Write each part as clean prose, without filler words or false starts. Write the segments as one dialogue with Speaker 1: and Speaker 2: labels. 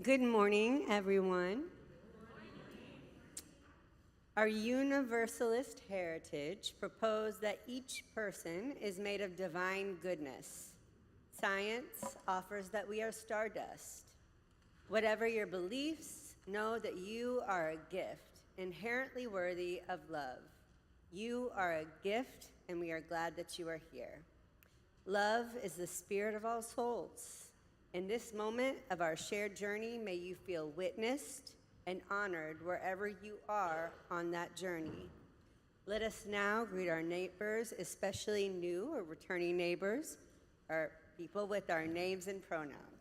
Speaker 1: Good morning, everyone. Our universalist heritage proposed that each person is made of divine goodness. Science offers that we are stardust. Whatever your beliefs, know that you are a gift, inherently worthy of love. You are a gift, and we are glad that you are here. Love is the spirit of all souls. In this moment of our shared journey, may you feel witnessed and honored wherever you are on that journey. Let us now greet our neighbors, especially new or returning neighbors, or people with our names and pronouns.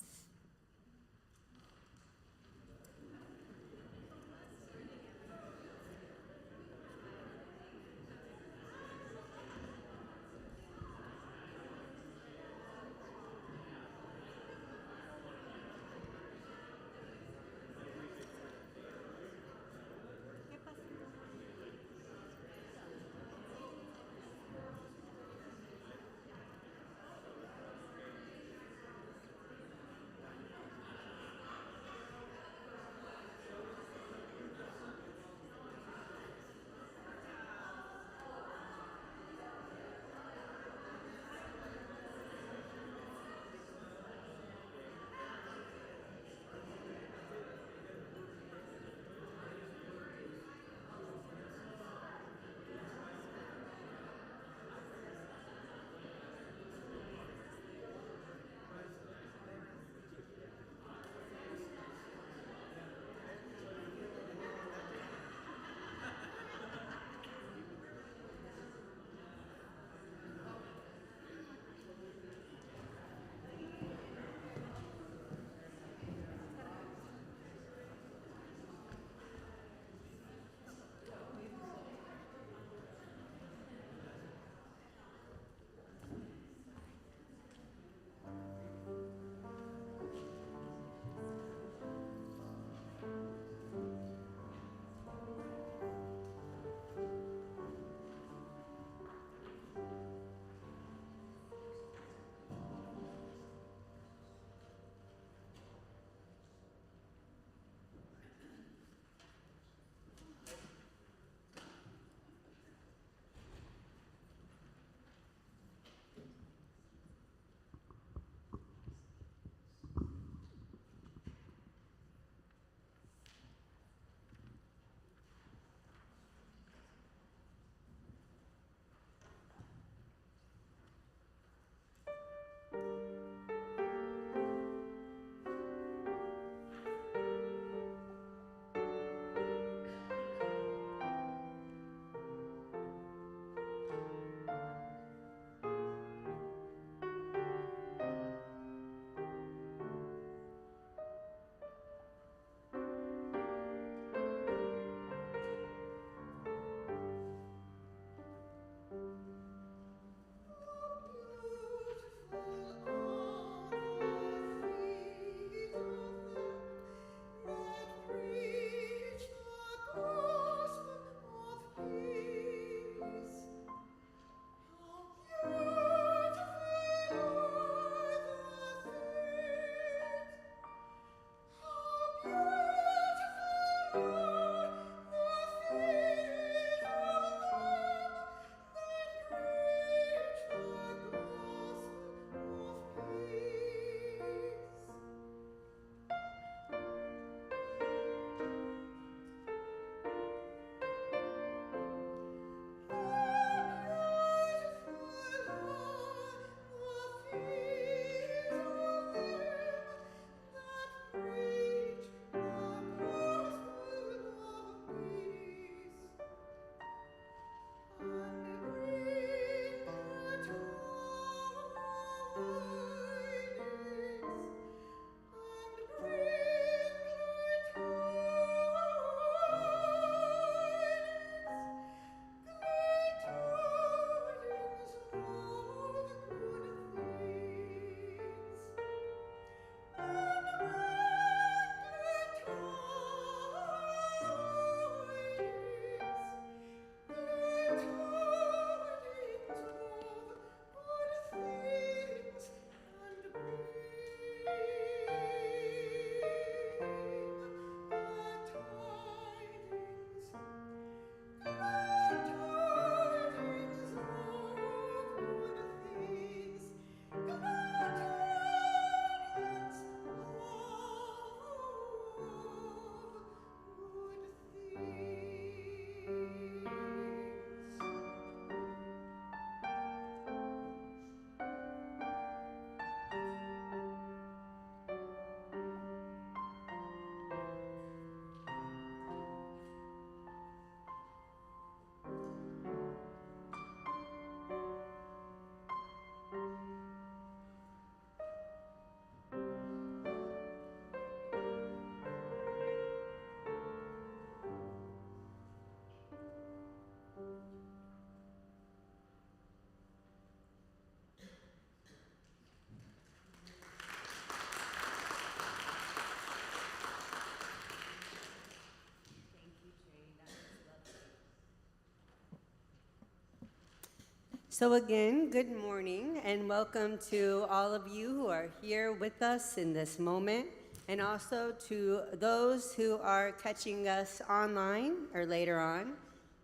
Speaker 1: So again, good morning and welcome to all of you who are here with us in this moment, and also to those who are catching us online or later on.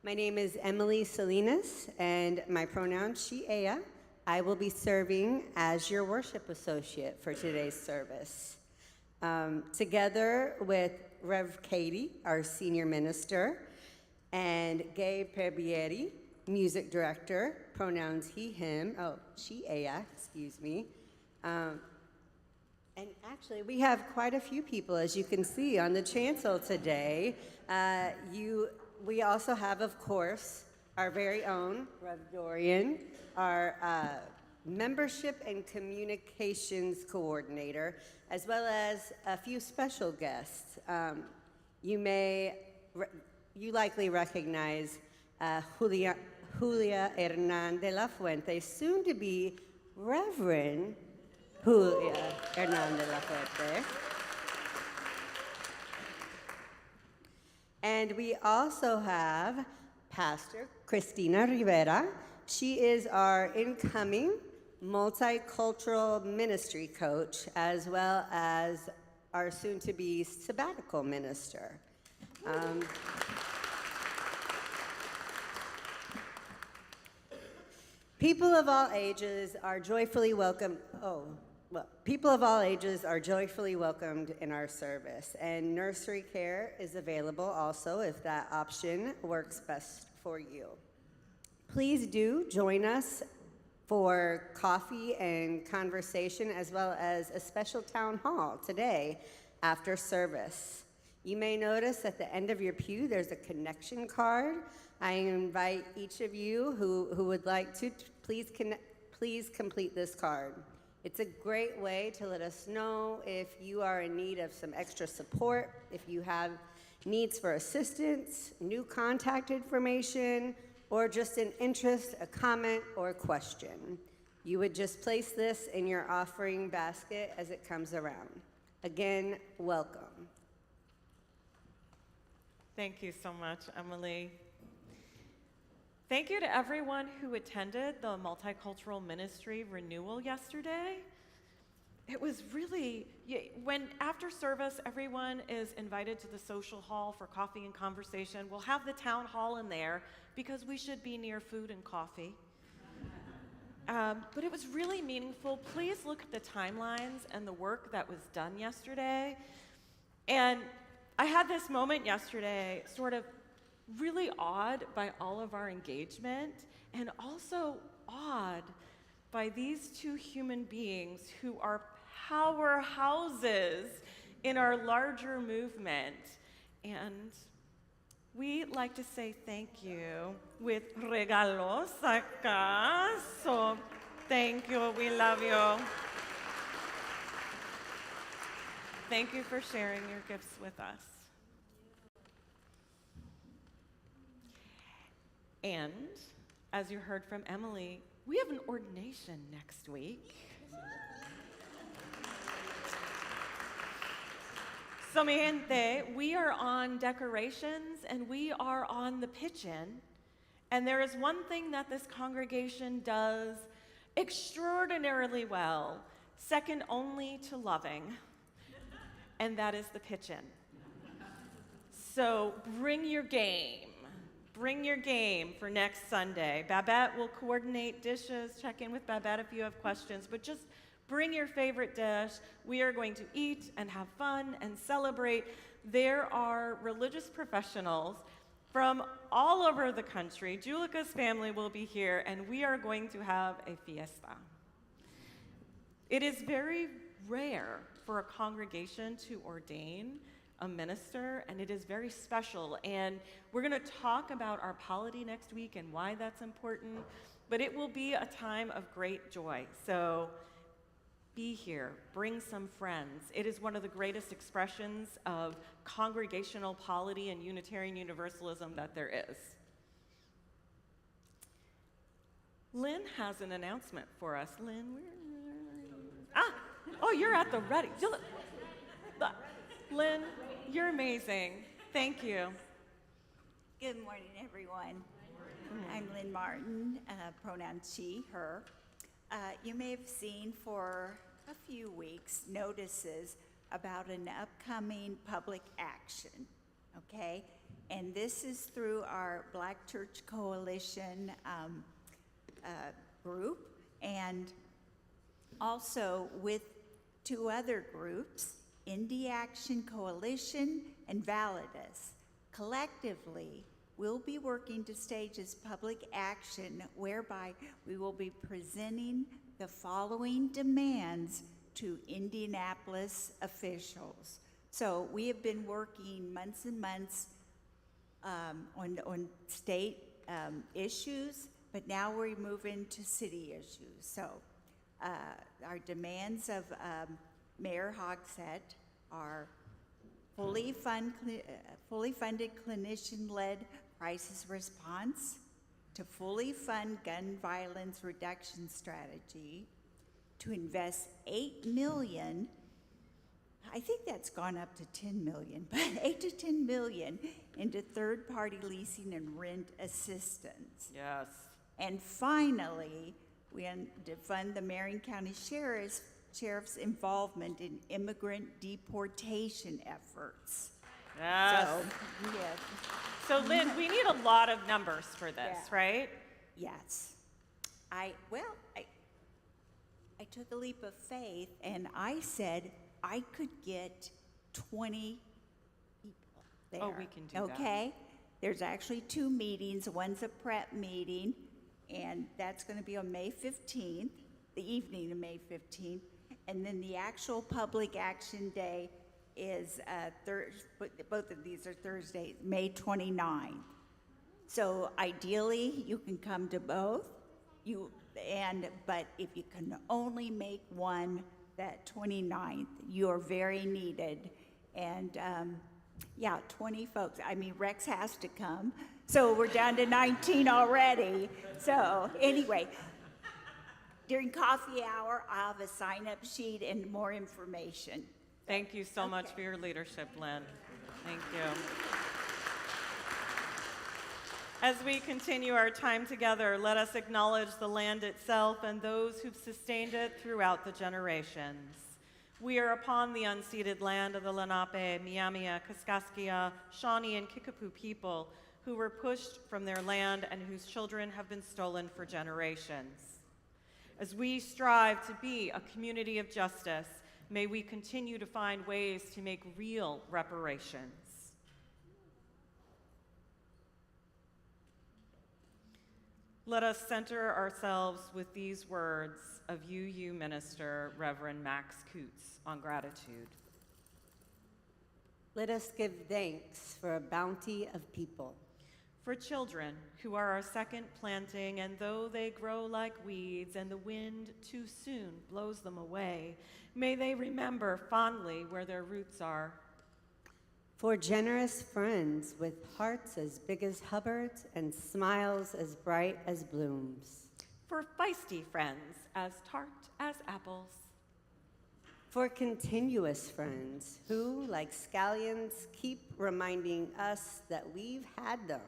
Speaker 1: My name is Emily Salinas and my pronouns she, ella. I will be serving as your worship associate for today's service. Together with Rev. Katie, our senior minister, and Gabe Perbieri, music director, pronouns he, him, she, ella, excuse me. And actually, we have quite a few people, as you can see, on the chancel today. We also have, of course, our very own Rev. Dorian, our membership and communications coordinator, as well as a few special guests. You likely recognize Julia Hernan de la Fuente, soon to be Reverend Julia Hernan de la Fuente. And we also have Pastor Cristina Rivera. She is our incoming multicultural ministry coach, as well as our soon-to-be sabbatical minister. People of all ages are joyfully welcomed. People of all ages are joyfully welcomed in our service, and nursery care is available also if that option works best for you. Please do join us for coffee and conversation, as well as a special town hall today after service. You may notice at the end of your pew there's a connection card. I invite each of you who would like to please complete this card. It's a great way to let us know if you are in need of some extra support, if you have needs for assistance, new contact information, or just an interest, a comment, or a question. You would just place this in your offering basket as it comes around. Again, welcome.
Speaker 2: Thank you so much, Emily. Thank you to everyone who attended the Multicultural Ministry Renewal yesterday. It was really, after service, everyone is invited to the social hall for coffee and conversation. We'll have the town hall in there because we should be near food and coffee. But it was really meaningful. Please look at the timelines and the work that was done yesterday. And I had this moment yesterday, sort of really awed by all of our engagement, and also awed by these two human beings who are powerhouses in our larger movement. And we like to say thank you with regalos acá. So thank you, we love you. Thank you for sharing your gifts with us. And as you heard from Emily, we have an ordination next week. So mi gente, we are on decorations and we are on the pitch-in. And there is one thing that this congregation does extraordinarily well, second only to loving, and that is the pitch-in. So bring your game. Bring your game for next Sunday. Babette will coordinate dishes. Check in with Babette if you have questions, but just bring your favorite dish. We are going to eat and have fun and celebrate. There are religious professionals from all over the country. Julica's family will be here, and we are going to have a fiesta. It is very rare for a congregation to ordain a minister, and it is very special. And we're going to talk about our polity next week and why that's important, but it will be a time of great joy. So be here, bring some friends. It is one of the greatest expressions of congregational polity and Unitarian Universalism that there is. Lynn has an announcement for us. Lynn, you're at the ready. Lynn, you're amazing. Thank you.
Speaker 3: Good morning, everyone. I'm Lynn Martin, pronoun she, her. You may have seen for a few weeks notices about an upcoming public action, okay? And this is through our Black Church Coalition group, and also with two other groups, Indie Action Coalition and Validus. Collectively, we'll be working to stage this public action whereby we will be presenting the following demands to Indianapolis officials. So we have been working months and months on state issues, but now we're moving to city issues. So our demands of Mayor Hogsett are fully funded clinician-led crisis response, to fully fund gun violence reduction strategy, to invest $8 million, I think that's gone up to 10 million, but 8 to 10 million into third-party leasing and rent assistance.
Speaker 2: Yes.
Speaker 3: And finally, we to fund the Marion County Sheriff's involvement in immigrant deportation efforts.
Speaker 2: Yes.
Speaker 3: So, yeah,
Speaker 2: So, Lynn, we need a lot of numbers for this,
Speaker 3: Yeah.
Speaker 2: right?
Speaker 3: yes. I took a leap of faith and I said I could get 20 people there.
Speaker 2: Oh, we can do that.
Speaker 3: Okay? There's actually 2 meetings. One's a prep meeting, and that's going to be on May 15th, the evening of May 15th. And then the actual public action day is both of these are Thursdays, May 29th. So ideally, you can come to both. But if you can only make one, that 29th, you are very needed. And 20 folks. I mean, Rex has to come. So we're down to 19 already. So anyway, during coffee hour, I'll have a sign-up sheet and more information.
Speaker 2: Thank you so much
Speaker 3: Okay.
Speaker 2: for your leadership, Lynn. Thank you. As we continue our time together, let us acknowledge the land itself and those who've sustained it throughout the generations. We are upon the unceded land of the Lenape, Miamia, Kaskaskia, Shawnee, and Kickapoo people who were pushed from their land and whose children have been stolen for generations. As we strive to be a community of justice, may we continue to find ways to make real reparations. Let us center ourselves with these words of UU Minister Reverend Max Coots on gratitude.
Speaker 1: Let us give thanks for a bounty of people.
Speaker 2: For children who are our second planting, and though they grow like weeds and the wind too soon blows them away, may they remember fondly where their roots are.
Speaker 1: For generous friends with hearts as big as Hubbard's and smiles as bright as blooms.
Speaker 2: For feisty friends as tart as apples.
Speaker 1: For continuous friends who, like scallions, keep reminding us that we've had them.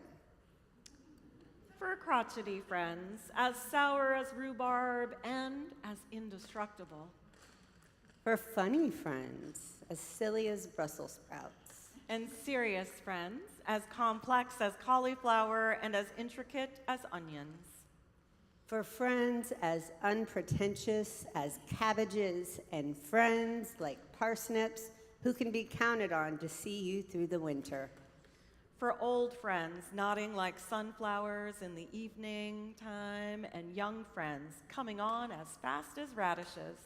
Speaker 2: For crotchety friends as sour as rhubarb and as indestructible.
Speaker 1: For funny friends as silly as Brussels sprouts.
Speaker 2: And serious friends as complex as cauliflower and as intricate as onions.
Speaker 1: For friends as unpretentious as cabbages, and friends like parsnips who can be counted on to see you through the winter.
Speaker 2: For old friends nodding like sunflowers in the evening time, and young friends coming on as fast as radishes.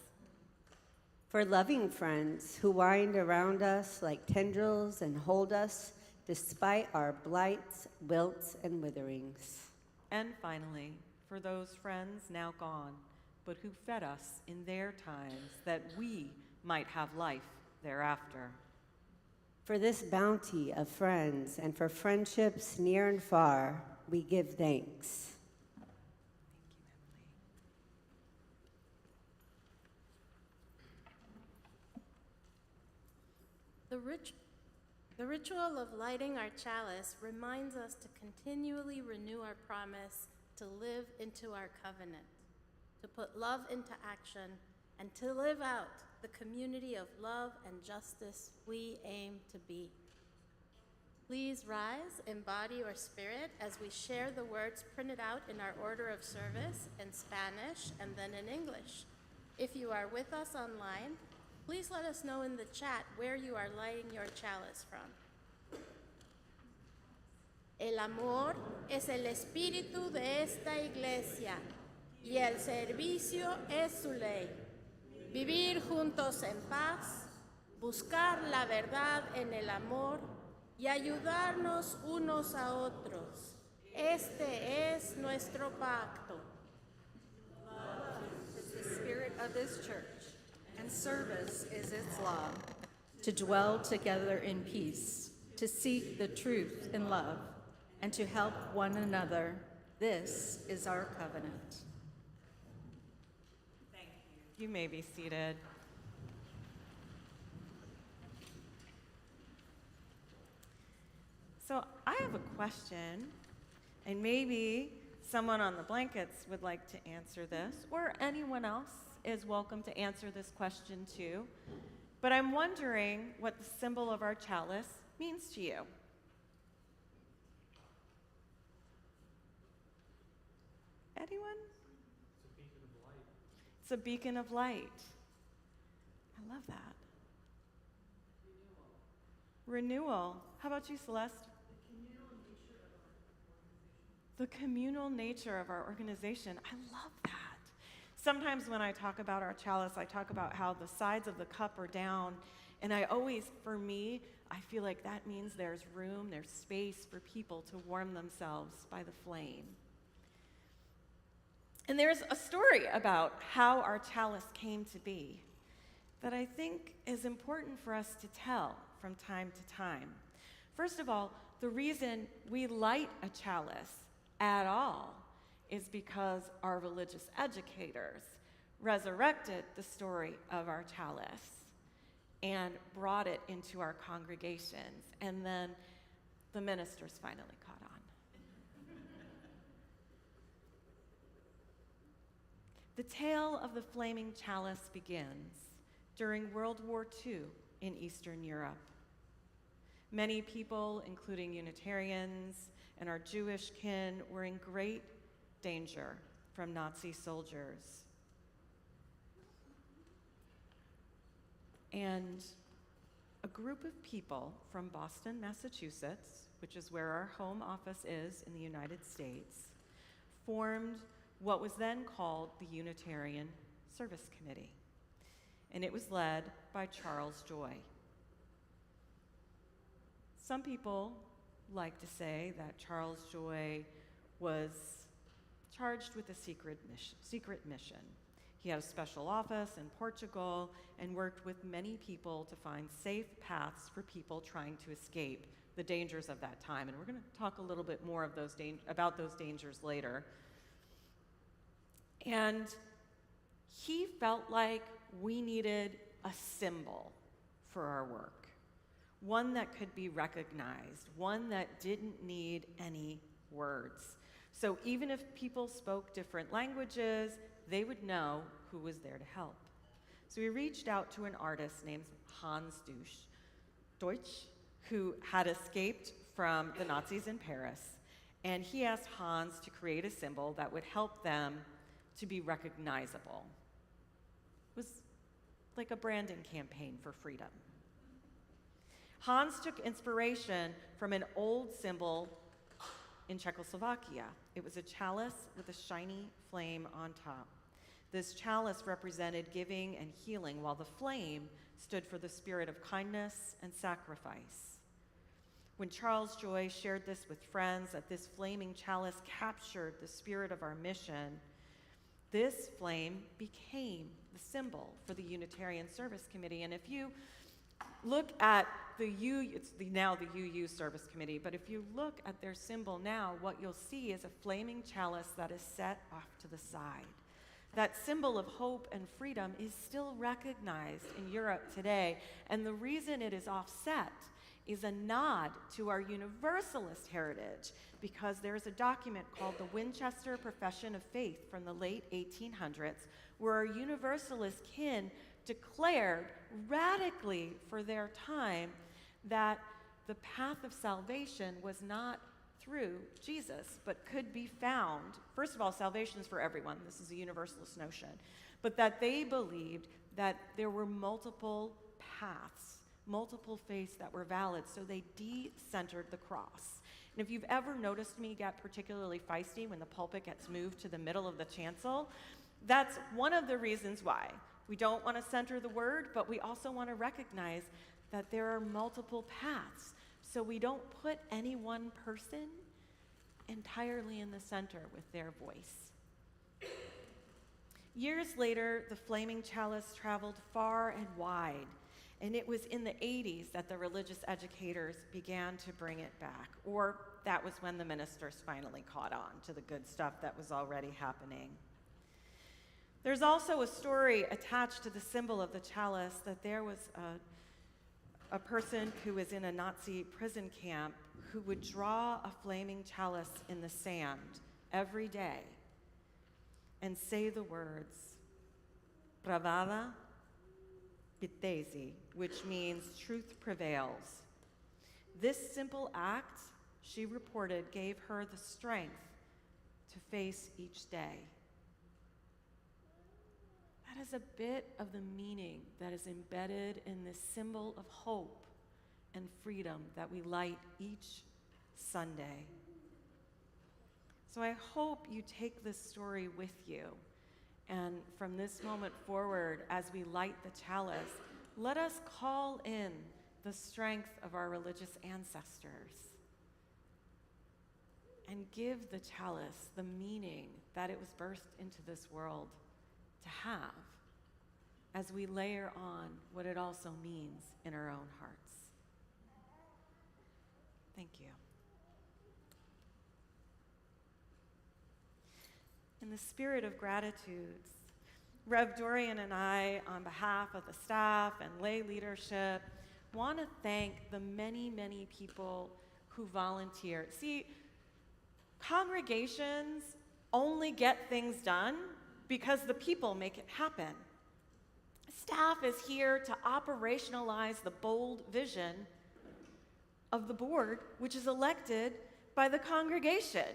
Speaker 1: For loving friends who wind around us like tendrils and hold us despite our blights, wilts, and witherings.
Speaker 2: And finally, for those friends now gone, but who fed us in their times that we might have life thereafter.
Speaker 1: For this bounty of friends and for friendships near and far, we give thanks.
Speaker 4: The rich The ritual of lighting our chalice reminds us to continually renew our promise to live into our covenant, to put love into action, and to live out the community of love and justice we aim to be. Please rise in body or spirit as we share the words printed out in our order of service in Spanish and then in English. If you are with us online, please let us know in the chat where you are lighting your chalice from. El amor es el espíritu de esta iglesia y el servicio es su ley. Vivir juntos en paz, buscar la verdad en el amor y ayudarnos unos a otros. Este es nuestro pacto.
Speaker 5: Is the spirit of this church, and service is its law, to dwell together in peace, to seek the truth in love, and to help one another. This is our covenant.
Speaker 2: Thank you. You may be seated. So I have a question, and maybe someone on the blankets would like to answer this, or anyone else is welcome to answer this question too. But I'm wondering what the symbol of our chalice means to you. Anyone? It's a beacon of light. I love that. Renewal. How about you, Celeste? The communal nature of our organization. I love that. Sometimes when I talk about our chalice, I talk about how the sides of the cup are down, and I always, for me, I feel like that means there's room, there's space for people to warm themselves by the flame. And there's a story about how our chalice came to be that I think is important for us to tell from time to time. First of all, the reason we light a chalice at all is because our religious educators resurrected the story of our chalice and brought it into our congregations, and then the ministers finally caught on. The tale of the flaming chalice begins during World War II in Eastern Europe. Many people, including Unitarians and our Jewish kin, were in great danger from Nazi soldiers. And a group of people from Boston, Massachusetts, which is where our home office is in the United States, formed what was then called the Unitarian Service Committee. And it was led by Charles Joy. Some people like to say that Charles Joy was charged with a secret mission. He had a special office in Portugal and worked with many people to find safe paths for people trying to escape the dangers of that time. And we're going to talk a little bit more of about those dangers later. And he felt like we needed a symbol for our work, one that could be recognized, one that didn't need any words. So even if people spoke different languages, they would know who was there to help. So we reached out to an artist named Hans Deutsch, who had escaped from the Nazis in Paris, and he asked Hans to create a symbol that would help them to be recognizable. It was like a branding campaign for freedom. Hans took inspiration from an old symbol in Czechoslovakia. It was a chalice with a shiny flame on top. This chalice represented giving and healing, while the flame stood for the spirit of kindness and sacrifice. When Charles Joy shared this with friends, that this flaming chalice captured the spirit of our mission, this flame became the symbol for the Unitarian Service Committee. And if you look at it's now the UU Service Committee, but if you look at their symbol now, what you'll see is a flaming chalice that is set off to the side. That symbol of hope and freedom is still recognized in Europe today, and the reason it is offset is a nod to our Universalist heritage because there's a document called the Winchester Profession of Faith from the late 1800s where our Universalist kin declared radically for their time that the path of salvation was not through Jesus, but could be found. First of all, salvation is for everyone. This is a Universalist notion. But that they believed that there were multiple paths, multiple faiths that were valid, so they de-centered the cross. And if you've ever noticed me get particularly feisty when the pulpit gets moved to the middle of the chancel, that's one of the reasons why. We don't want to center the word, but we also want to recognize that there are multiple paths. So we don't put any one person entirely in the center with their voice. Years later, the flaming chalice traveled far and wide, and it was in the 80s that the religious educators began to bring it back, or that was when the ministers finally caught on to the good stuff that was already happening. There's also a story attached to the symbol of the chalice that there was a person who was in a Nazi prison camp who would draw a flaming chalice in the sand every day and say the words, "Pravda vitezi," which means truth prevails. This simple act, she reported, gave her the strength to face each day. That is a bit of the meaning that is embedded in this symbol of hope and freedom that we light each Sunday. So I hope you take this story with you. And from this moment forward, as we light the chalice, let us call in the strength of our religious ancestors and give the chalice the meaning that it was birthed into this world to have as we layer on what it also means in our own hearts. Thank you. In the spirit of gratitude, Rev Dorian and I, on behalf of the staff and lay leadership, want to thank the many, many people who volunteer. See, congregations only get things done because the people make it happen. Staff is here to operationalize the bold vision of the board, which is elected by the congregation.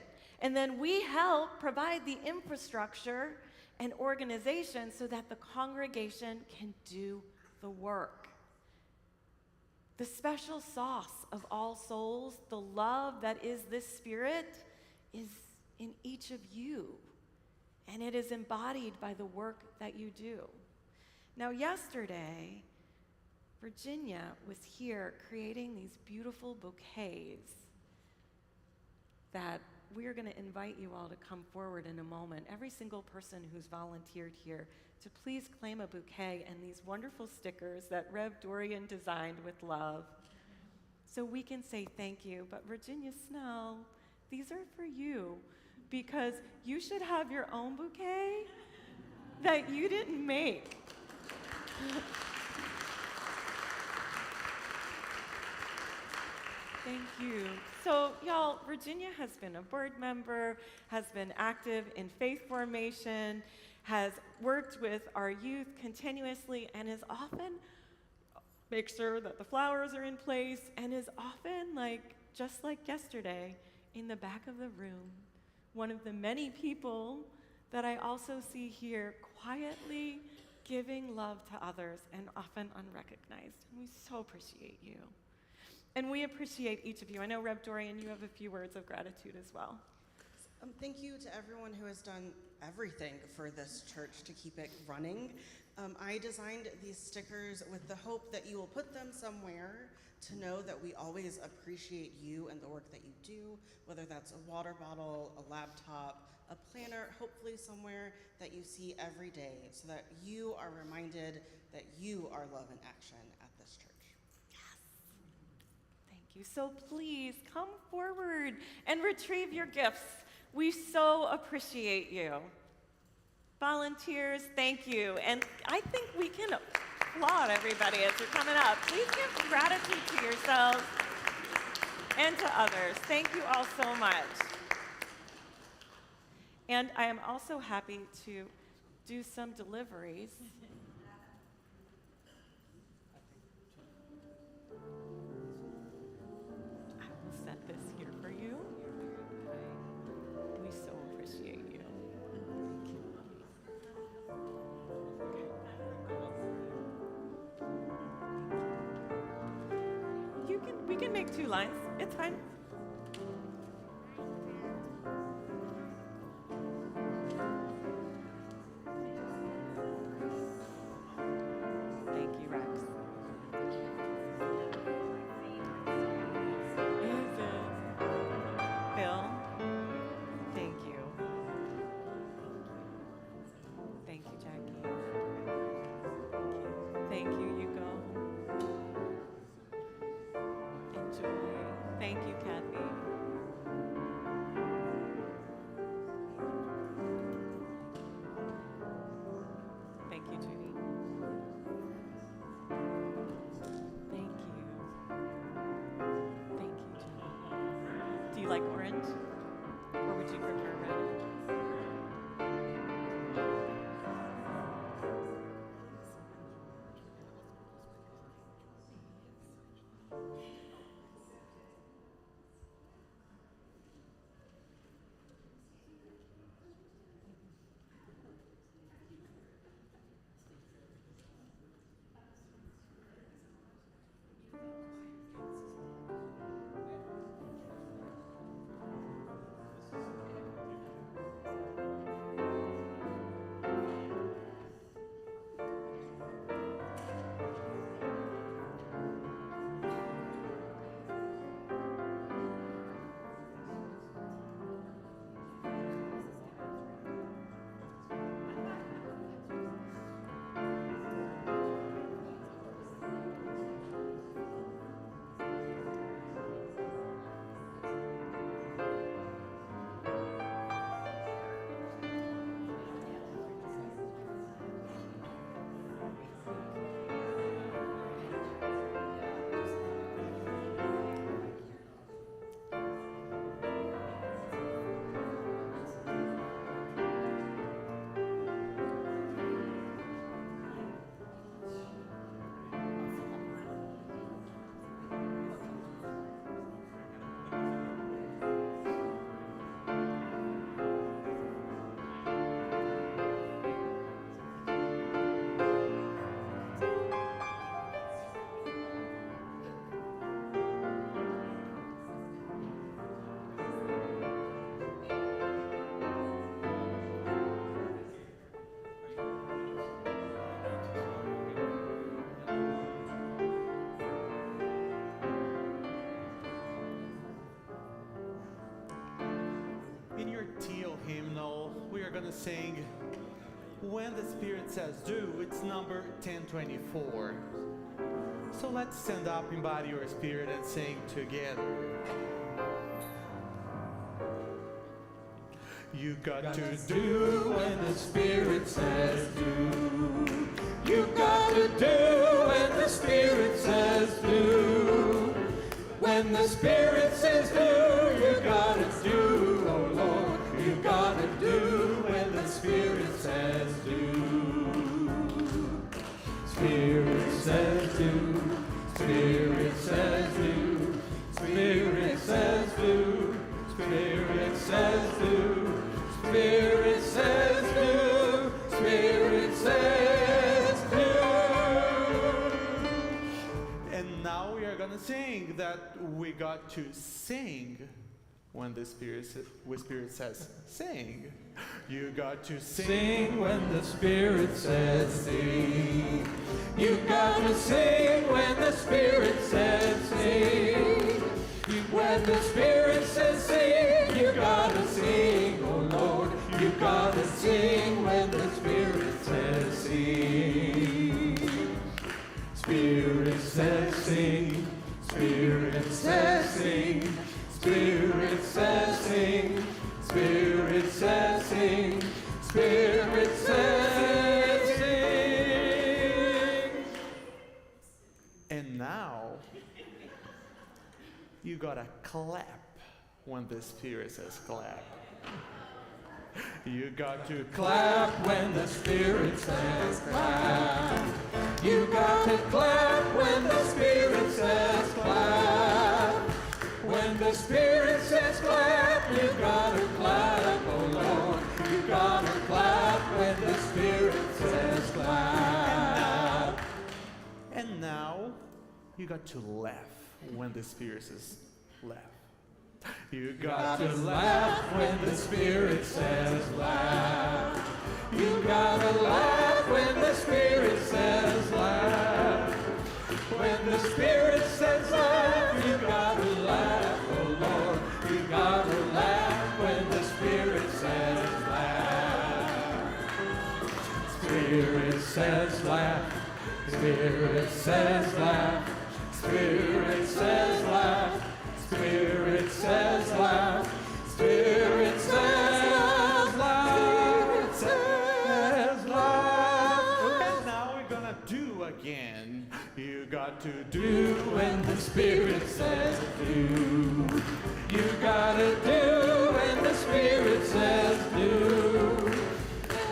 Speaker 2: And then we help provide the infrastructure and organization so that the congregation can do the work. The special sauce of All Souls, the love that is this spirit, is in each of you. And it is embodied by the work that you do. Now, yesterday, Virginia was here creating these beautiful bouquets that we're going to invite you all to come forward in a moment. Every single person who's volunteered here to please claim a bouquet and these wonderful stickers that Rev Dorian designed with love. So we can say thank you. But Virginia Snell, these are for you because you should have your own bouquet that you didn't make. Thank you. So, y'all, Virginia has been a board member, has been active in faith formation, has worked with our youth continuously, and is often makes sure that the flowers are in place, and is often, just like yesterday, in the back of the room, one of the many people that I also see here quietly giving love to others and often unrecognized. We so appreciate you. And we appreciate each of you. I know, Rev Dorian, you have a few words of gratitude as well.
Speaker 6: Thank you to everyone who has done everything for this church to keep it running. I designed these stickers with the hope that you will put them somewhere to know that we always appreciate you and the work that you do, whether that's a water bottle, a laptop, a planner, hopefully somewhere that you see every day so that you are reminded that you are love in action at this church.
Speaker 2: Thank you. So please come forward and retrieve your gifts. We so appreciate you. Volunteers, thank you. And I think we can applaud everybody as you're coming up. Please give gratitude to yourselves. and to others. Thank you all so much. And I am also happy to do some deliveries. I will set this here for you. We so appreciate you. We can make 2 lines. It's fine. Thank you, Rex. Is it? Phil? Thank you. Thank you, Jackie. Thank you, Yuko. Enjoy. Thank you, Kathy. Thank you, Judy. Thank you. Thank you, Jenny. Do you like orange? Or would you prefer red?
Speaker 7: hymnal, we are going to sing When the Spirit Says Do. It's number 1024. So let's stand up, embody your spirit, and sing together. You got to do when the Spirit says do. You got to do when the Spirit says do. When the Spirit says do, you got to do, oh Lord. You got to do when the Spirit says do. Spirit says do. Spirit says do. Spirit says do. Spirit says do. Spirit says do. Spirit says do. And now we are going to sing that we got to sing when the Spirit says sing. You got to sing when the Spirit says sing. You got to sing when the Spirit says sing. When the Spirit says sing, you gotta sing, oh Lord. You gotta sing when the Spirit says sing. Spirit says sing. Spirit says sing. Spirit says sing. Spirit says sing. Spirit says sing. And now, you gotta clap when the Spirit says clap. You got to clap when the Spirit says clap. You got to clap when the Spirit says clap. When the Spirit says clap, you gotta clap, oh Lord. You gotta clap when the Spirit says clap. And now, you got to laugh when the Spirit says laugh. You got to laugh when the Spirit says laugh. You gotta laugh when the Spirit says laugh. When the Spirit says laugh, you gotta laugh, oh Lord. You gotta laugh when the Spirit says laugh. Spirit says laugh. Spirit says laugh. Spirit says laugh. Spirit says laugh. Spirit says laugh. Spirit says laugh. And now we're gonna do again. You got to do when the Spirit says do. You gotta do when the Spirit says do.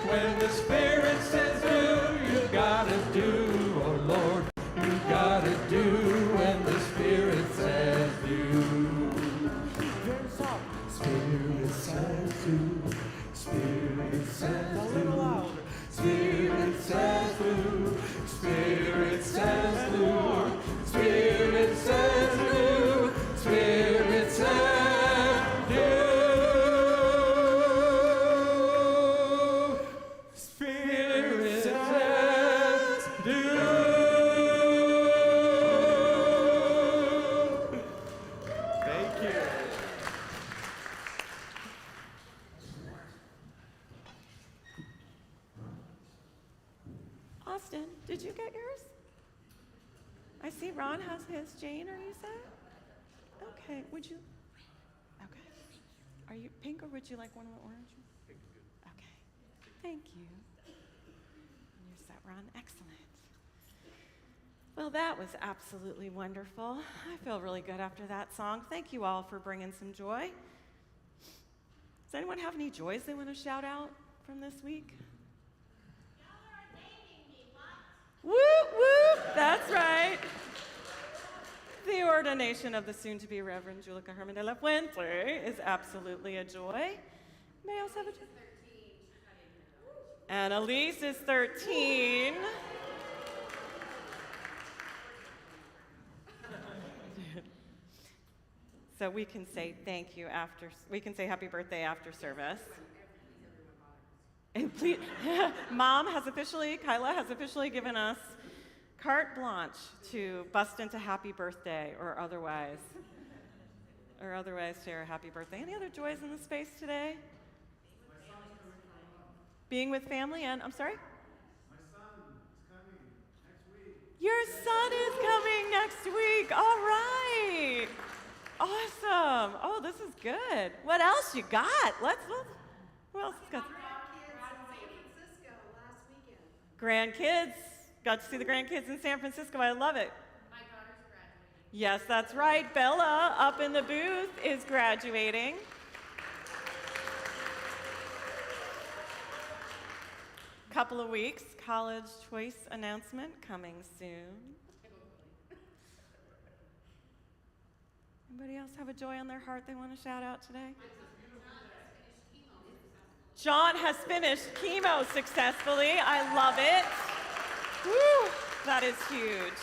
Speaker 7: When the Spirit says do, you gotta do, oh Lord. You gotta do when the Spirit says do. There's up. Spirit says do. Spirit says do. A little louder. Spirit says do. Spirit says do. Spirit says do. Spirit says do. Spirit says do. Thank you.
Speaker 2: Austin, did you get yours? I see Ron has his. Jane, are you set? Okay, would you? Okay. Are you pink or would you like one with orange? Pink is good. Okay. Thank you. You're set, Ron. Excellent. Well, that was absolutely wonderful. I feel really good after that song. Thank you all for bringing some joy. Does anyone have any joys they want to shout out from this week? Whoop, whoop, that's right. The ordination of the soon-to-be Reverend Julica Herman de la Fuente is absolutely a joy. May I also have a joy? And Elise is 13. So we can say thank you after, we can say happy birthday after service. And please, Mom has officially, Kyla has officially given us carte blanche to bust into happy birthday or otherwise share a happy birthday. Any other joys in the space today? Being with family and, I'm sorry?
Speaker 8: My son is coming next week.
Speaker 2: Your son is coming next week. All right. Awesome. Oh, this is good. What else you got? Let's who else has got? Grandkids. Got to see the grandkids in San Francisco. I love it.
Speaker 9: My daughter's graduating.
Speaker 2: Yes, that's right. Bella up in the booth is graduating. Couple of weeks, college choice announcement coming soon. Anybody else have a joy on their heart they want to shout out today? John has finished chemo successfully. I love it. Woo, that is huge.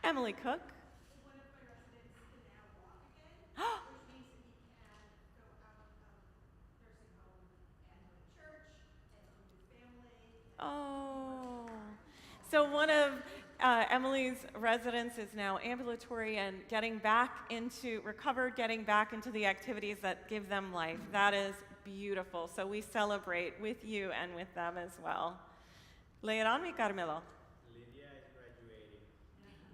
Speaker 2: Emily Cook.
Speaker 10: One of my residents can now walk again, which means that he can go out of nursing home and go to church and home with family.
Speaker 2: Oh. So one of Emily's residents is now ambulatory and getting back into the activities that give them life. That is beautiful. So we celebrate with you and with them as well. Lay it on me, Carmelo.
Speaker 8: Lydia is graduating.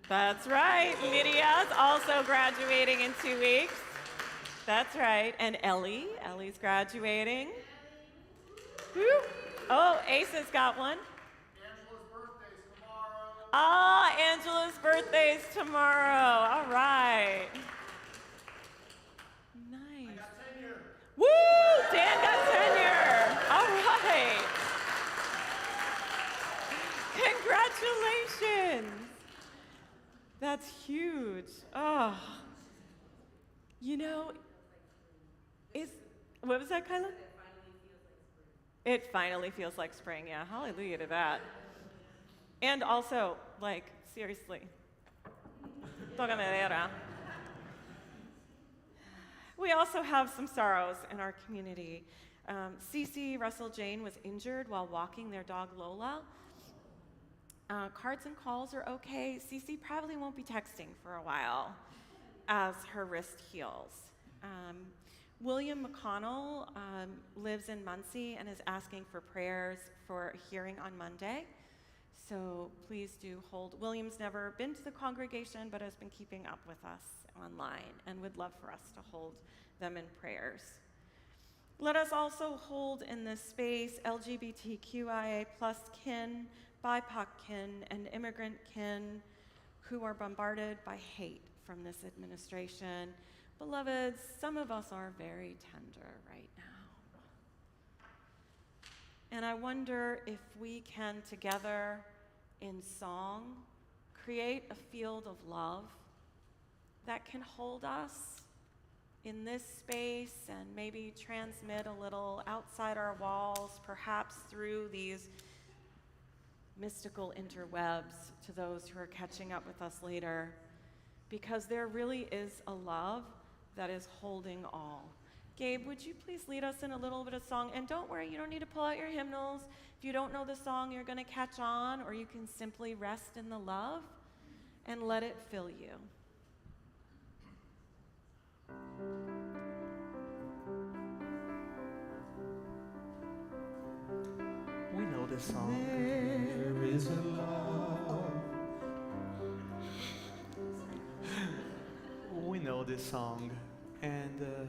Speaker 2: That's right. Lydia's also graduating in 2 weeks. That's right. And Ellie's graduating. Woo. Oh, Ace's got one.
Speaker 8: Angela's birthday's tomorrow.
Speaker 2: Ah, Angela's birthday's tomorrow. All right. You know, what was that, Kyla? It finally feels like spring, yeah. Hallelujah to that. And also, like, seriously, toca madera. We also have some sorrows in our community. Cece Russell Jane was injured while walking their dog Lola. Cards and calls are okay. Cece probably won't be texting for a while as her wrist heals. William McConnell lives in Muncie and is asking for prayers for a hearing on Monday. So please do hold. William's never been to the congregation but has been keeping up with us online and would love for us to hold them in prayers. Let us also hold in this space LGBTQIA plus kin, BIPOC kin, and immigrant kin who are bombarded by hate from this administration. Beloveds, some of us are very tender right now. And I wonder if we can together in song create a field of love that can hold us in this space and maybe transmit a little outside our walls, perhaps through these mystical interwebs to those who are catching up with us later, because there really is a love that is holding all. Gabe, would you please lead us in a little bit of song? And don't worry, you don't need to pull out your hymnals. If you don't know the song, you're going to catch on, or you can simply rest in the love and let it fill you.
Speaker 7: We know this song. There is a love. We know this song. And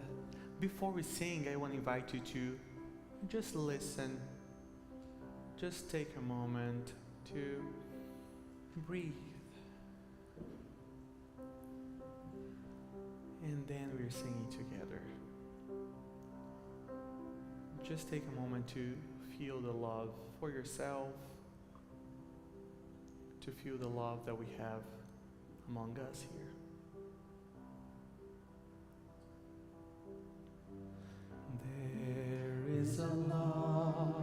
Speaker 7: before we sing, I want to invite you to just listen. Just take a moment to breathe. And then we're singing together. Just take a moment to feel the love for yourself, to feel the love that we have among us here. There is a love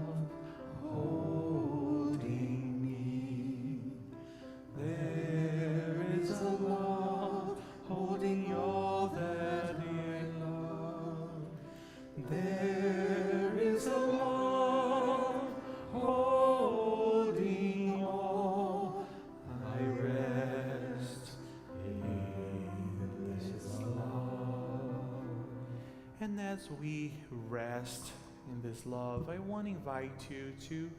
Speaker 7: holding me. There is a love holding all that we love. There is a love holding all. I rest in this love. And as we rest in this love, I want to invite you to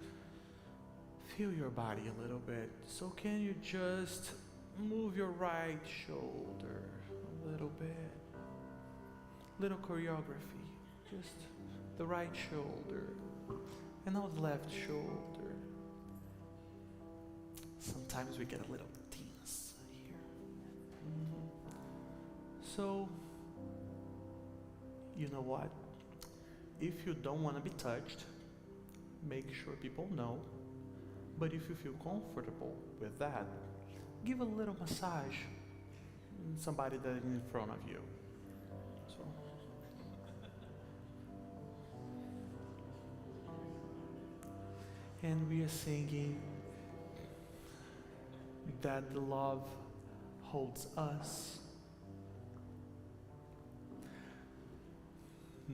Speaker 7: feel your body a little bit. So can you just move your right shoulder a little bit? Little choreography. Just the right shoulder. And now the left shoulder. Sometimes we get a little tense here. So, you know what? If you don't want to be touched, make sure people know. But if you feel comfortable with that, give a little massage to somebody that is in front of you. So. And we are singing that the love holds us.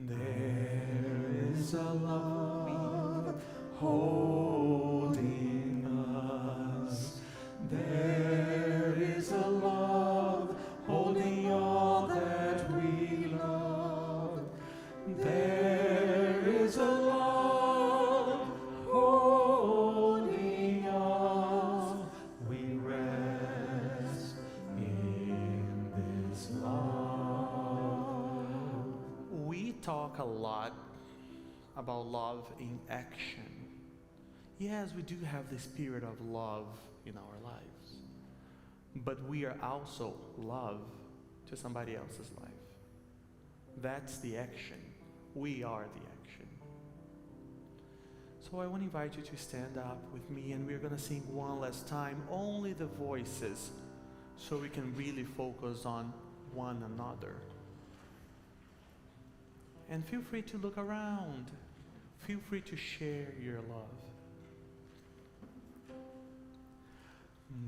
Speaker 7: There is a love holding us. There is a love holding all that we love. There is a love holding us. We rest in this love. We talk a lot about love in action. Yes, we do have the spirit of love in our lives, but we are also love to somebody else's life. That's the action. We are the action. So I want to invite you to stand up with me, and we're going to sing one last time, only the voices, so we can really focus on one another. And feel free to look around. Feel free to share your love.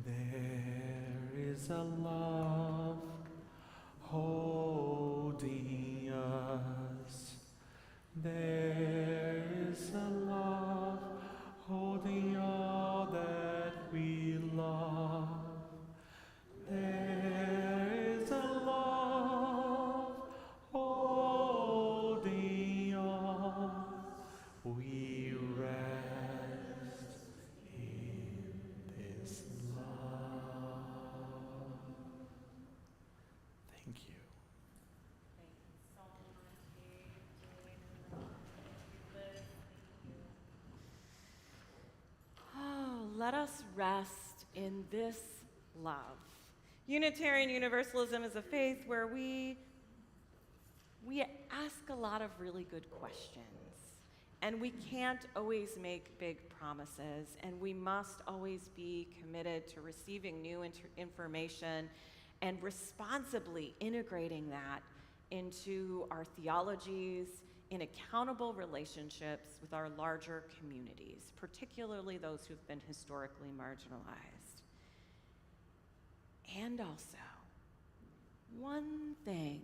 Speaker 7: There is a love holding us. There is a love holding all that we love. There is a love holding all. We rest in this love. Thank you.
Speaker 2: Oh, let us rest in this love. Unitarian Universalism is a faith where we ask a lot of really good questions. And we can't always make big promises, and we must always be committed to receiving new information and responsibly integrating that into our theologies, in accountable relationships with our larger communities, particularly those who've been historically marginalized. And also, one thing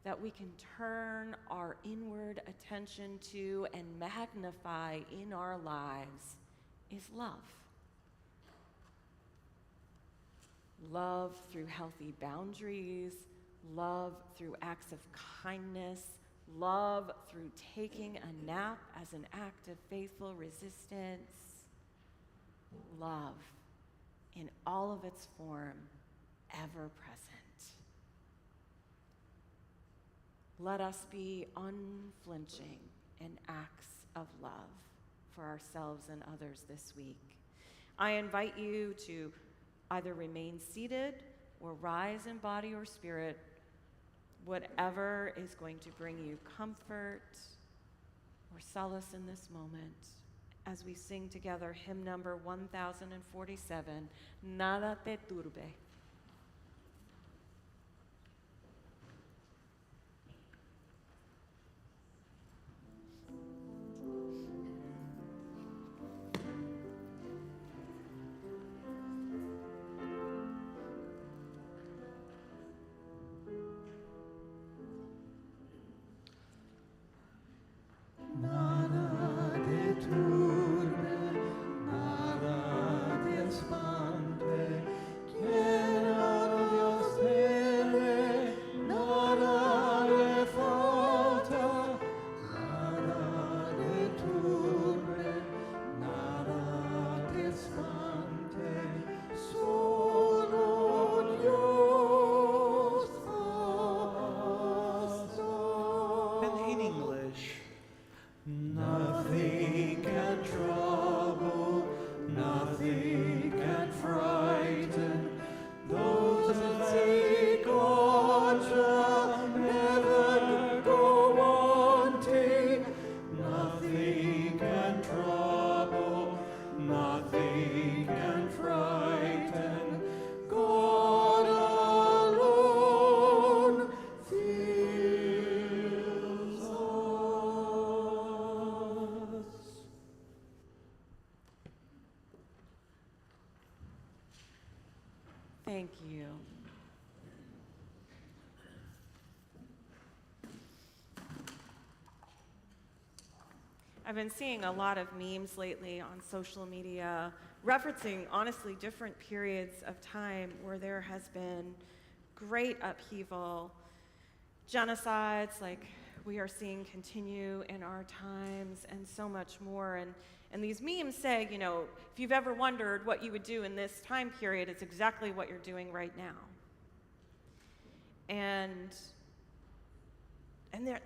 Speaker 2: that we can turn our inward attention to and magnify in our lives is love. Love through healthy boundaries, love through acts of kindness, love through taking a nap as an act of faithful resistance, love in all of its form, ever present. Let us be unflinching in acts of love for ourselves and others this week. I invite you to either remain seated or rise in body or spirit, whatever is going to bring you comfort or solace in this moment, as we sing together hymn number 1047, Nada te turbe.
Speaker 7: Nada te turbe, nada te espante, quiera Dios tiene, nada le falta, nada te turbe, nada te espante, solo Dios basta. And in English. Nothing can trouble, nothing can frighten those that take God shall never go wanting. Nothing can trouble, nothing can frighten. God alone fills us.
Speaker 2: Thank you. I've been seeing a lot of memes lately on social media referencing, honestly, different periods of time where there has been great upheaval, genocides like we are seeing continue in our times, and so much more. And these memes say, you know, if you've ever wondered what you would do in this time period, it's exactly what you're doing right now. And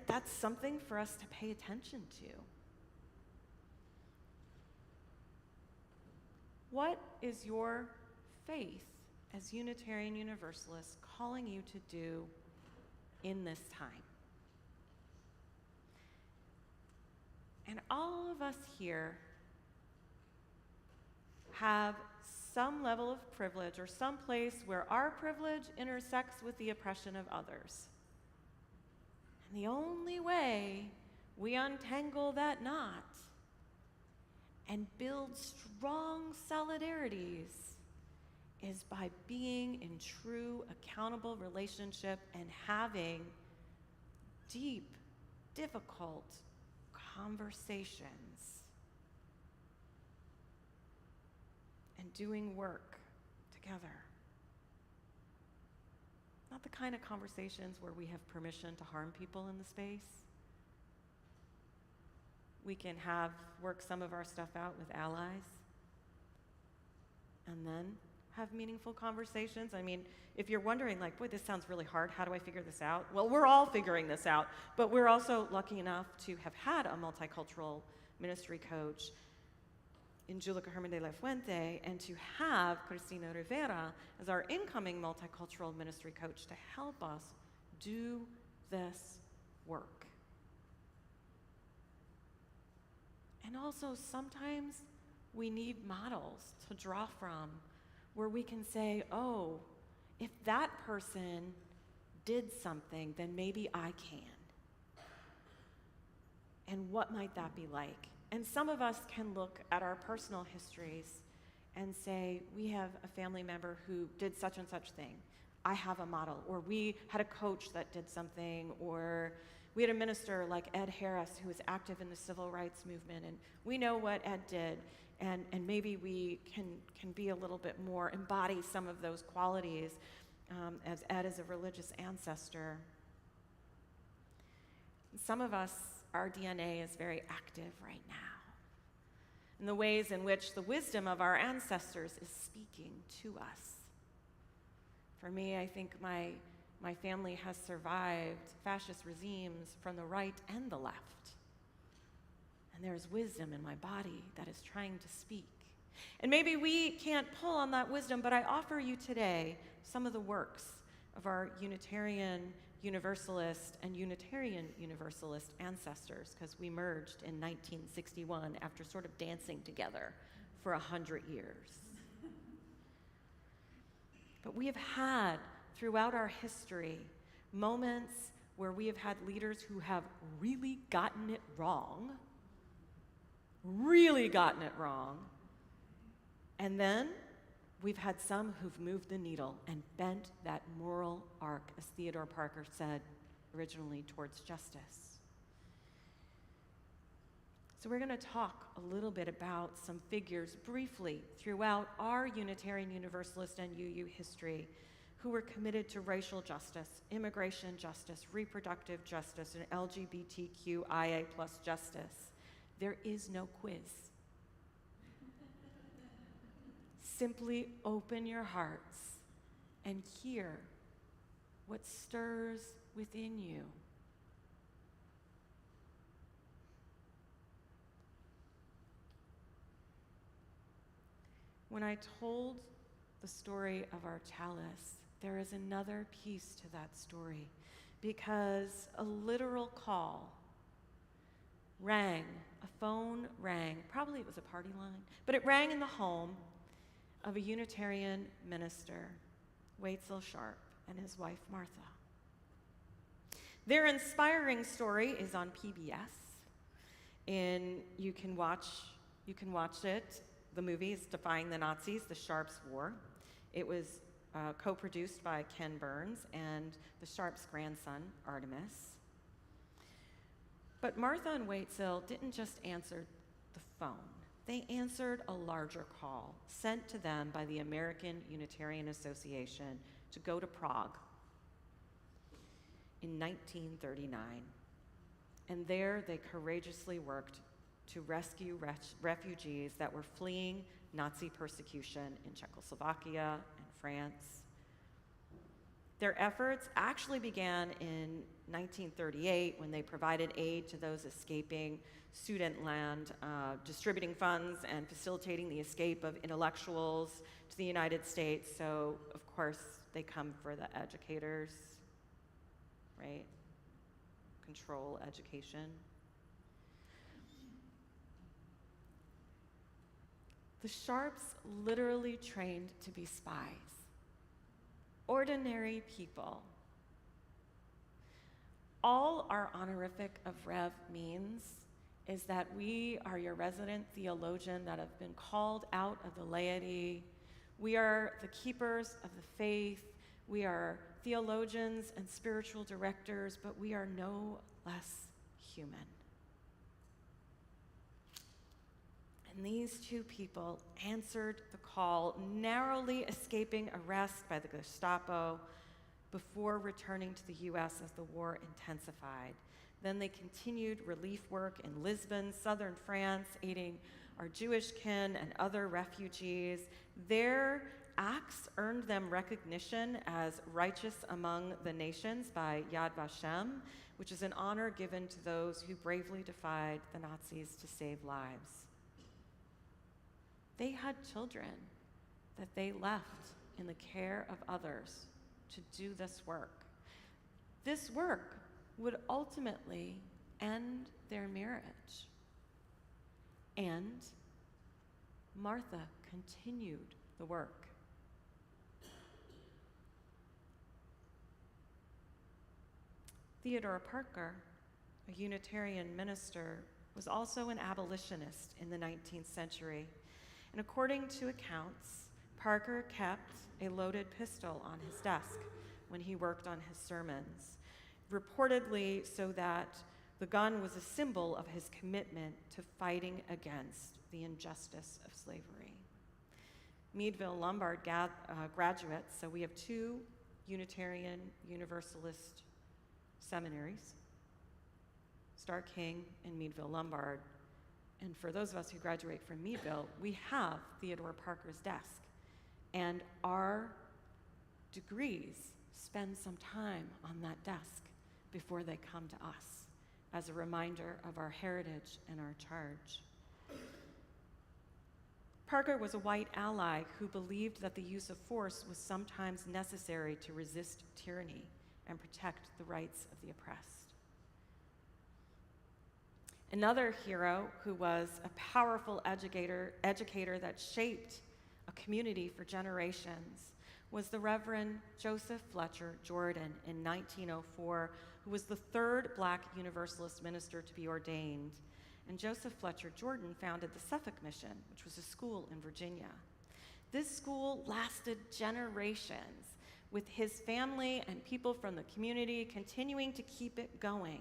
Speaker 2: that's something for us to pay attention to. What is your faith as Unitarian Universalists calling you to do in this time? And all of us here have some level of privilege or some place where our privilege intersects with the oppression of others. And the only way we untangle that knot and build strong solidarities is by being in true, accountable relationship and having deep, difficult conversations and doing work together. Not the kind of conversations where we have permission to harm people in the space. We can work some of our stuff out with allies and then have meaningful conversations. I mean, if you're wondering, like, boy, this sounds really hard, how do I figure this out? Well, we're all figuring this out, but we're also lucky enough to have had a multicultural ministry coach in Julia Carmen de la Fuente and to have Cristina Rivera as our incoming multicultural ministry coach to help us do this work. And also, sometimes we need models to draw from where we can say, oh, if that person did something, then maybe I can. And what might that be like? And some of us can look at our personal histories and say, we have a family member who did such and such thing. I have a model. Or we had a coach that did something, or we had a minister like Ed Harris who was active in the civil rights movement, and we know what Ed did, and maybe we can be a little bit more, embody some of those qualities as Ed is a religious ancestor. Some of us, our DNA is very active right now in the ways in which the wisdom of our ancestors is speaking to us. For me, I think my family has survived fascist regimes from the right and the left. And there's wisdom in my body that is trying to speak. And maybe we can't pull on that wisdom, but I offer you today some of the works of our Unitarian Universalist and Unitarian Universalist ancestors, because we merged in 1961 after sort of dancing together for 100 years. But we have had, throughout our history, moments where we have had leaders who have really gotten it wrong, and then we've had some who've moved the needle and bent that moral arc, as Theodore Parker said originally, towards justice. So we're going to talk a little bit about some figures briefly throughout our Unitarian Universalist and UU history who were committed to racial justice, immigration justice, reproductive justice, and LGBTQIA+ justice. There is no quiz. Simply open your hearts and hear what stirs within you. When I told the story of our chalice, there is another piece to that story, because a literal call rang, a phone rang, probably it was a party line, but it rang in the home of a Unitarian minister, Waitzel Sharp, and his wife, Martha. Their inspiring story is on PBS, and you can watch it. The movie is Defying the Nazis, The Sharps' War. It was co-produced by Ken Burns and the Sharps' grandson, Artemis. But Martha and Waitzel didn't just answer the phone. They answered a larger call sent to them by the American Unitarian Association to go to Prague in 1939. And there they courageously worked to rescue refugees that were fleeing Nazi persecution in Czechoslovakia and France. Their efforts actually began in 1938 when they provided aid to those escaping Sudetenland, distributing funds and facilitating the escape of intellectuals to the United States. So, of course, they come for the educators, right? Control education. The Sharps literally trained to be spies. Ordinary people, All our honorific of Rev means is that we are your resident theologian that have been called out of the laity. We are the keepers of the faith. We are theologians and spiritual directors, but we are no less human. And these two people answered the call, narrowly escaping arrest by the Gestapo before returning to the U.S. as the war intensified. Then they continued relief work in Lisbon, southern France, aiding our Jewish kin and other refugees. Their acts earned them recognition as righteous among the nations by Yad Vashem, which is an honor given to those who bravely defied the Nazis to save lives. They had children that they left in the care of others to do this work. This work would ultimately end their marriage. And Martha continued the work. Theodore Parker, a Unitarian minister, was also an abolitionist in the 19th century. And according to accounts, Parker kept a loaded pistol on his desk when he worked on his sermons, reportedly so that the gun was a symbol of his commitment to fighting against the injustice of slavery. Meadville Lombard graduates, so we have two Unitarian Universalist seminaries, Starr King and Meadville Lombard. And for those of us who graduate from Meadville, we have Theodore Parker's desk. And our degrees spend some time on that desk before they come to us as a reminder of our heritage and our charge. Parker was a white ally who believed that the use of force was sometimes necessary to resist tyranny and protect the rights of the oppressed. Another hero who was a powerful educator that shaped a community for generations was the Reverend Joseph Fletcher Jordan in 1904, who was the third Black Universalist minister to be ordained. And Joseph Fletcher Jordan founded the Suffolk Mission, which was a school in Virginia. This school lasted generations, with his family and people from the community continuing to keep it going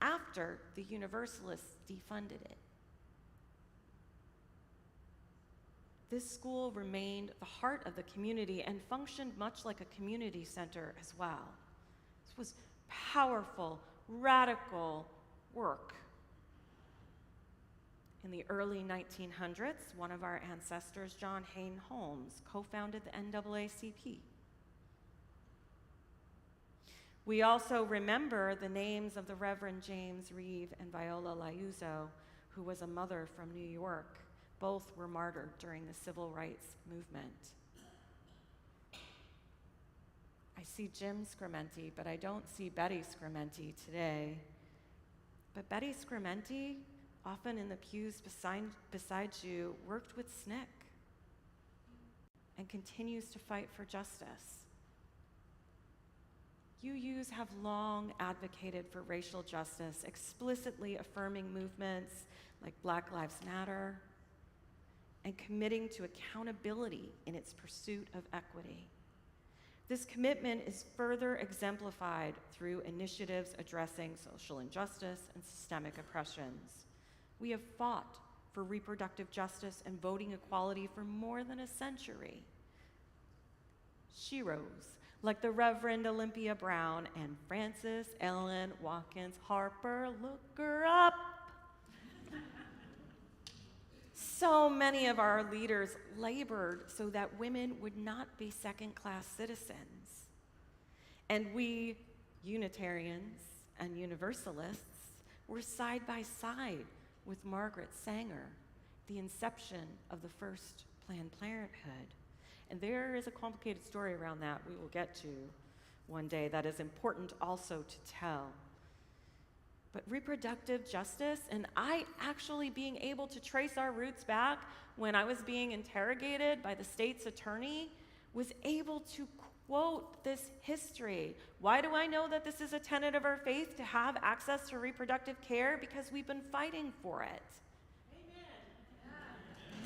Speaker 2: after the Universalists defunded it. This school remained the heart of the community and functioned much like a community center as well. This was powerful, radical work. In the early 1900s, one of our ancestors, John Hayne Holmes, co-founded the NAACP. We also remember the names of the Reverend James Reeve and Viola Liuzzo, who was a mother from New York. Both were martyred during the civil rights movement. I see Jim Scrimenti, but I don't see Betty Scrimenti today. But Betty Scrimenti, often in the pews beside you, worked with SNCC and continues to fight for justice. UUs have long advocated for racial justice, explicitly affirming movements like Black Lives Matter and committing to accountability in its pursuit of equity. This commitment is further exemplified through initiatives addressing social injustice and systemic oppressions. We have fought for reproductive justice and voting equality for more than a century. Sheroes like the Reverend Olympia Brown and Frances Ellen Watkins Harper, look her up. So many of our leaders labored so that women would not be second-class citizens. And we, Unitarians and Universalists, were side by side with Margaret Sanger, the inception of the first Planned Parenthood. And there is a complicated story around that we will get to one day that is important also to tell. But reproductive justice, and I actually being able to trace our roots back when I was being interrogated by the state's attorney, was able to quote this history. Why do I know that this is a tenet of our faith, to have access to reproductive care? Because we've been fighting for it. Amen.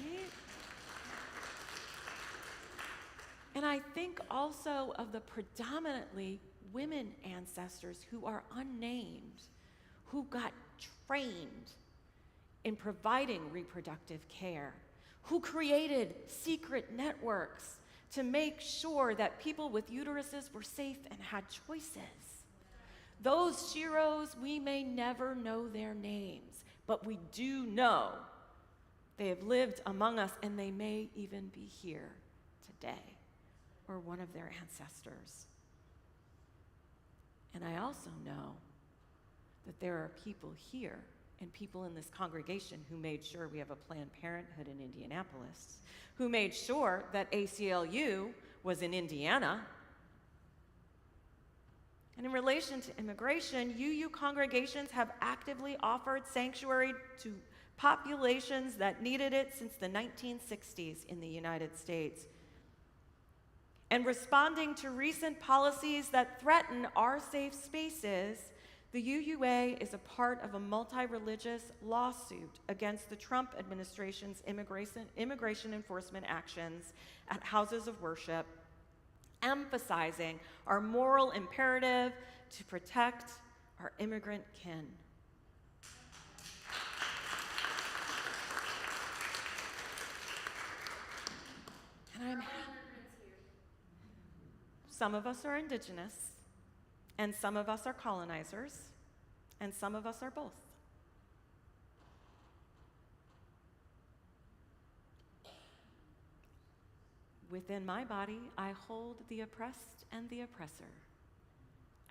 Speaker 2: Right? And I think also of the predominantly women ancestors who are unnamed, who got trained in providing reproductive care, who created secret networks to make sure that people with uteruses were safe and had choices. Those sheroes, we may never know their names, but we do know they have lived among us, and they may even be here today, or one of their ancestors. And I also know that there are people here and people in this congregation who made sure we have a Planned Parenthood in Indianapolis, who made sure that ACLU was in Indiana. And in relation to immigration, UU congregations have actively offered sanctuary to populations that needed it since the 1960s in the United States. And responding to recent policies that threaten our safe spaces, the UUA is a part of a multi-religious lawsuit against the Trump administration's immigration enforcement actions at houses of worship, emphasizing our moral imperative to protect our immigrant kin. And some of us are indigenous, and some of us are colonizers, and some of us are both. Within my body, I hold the oppressed and the oppressor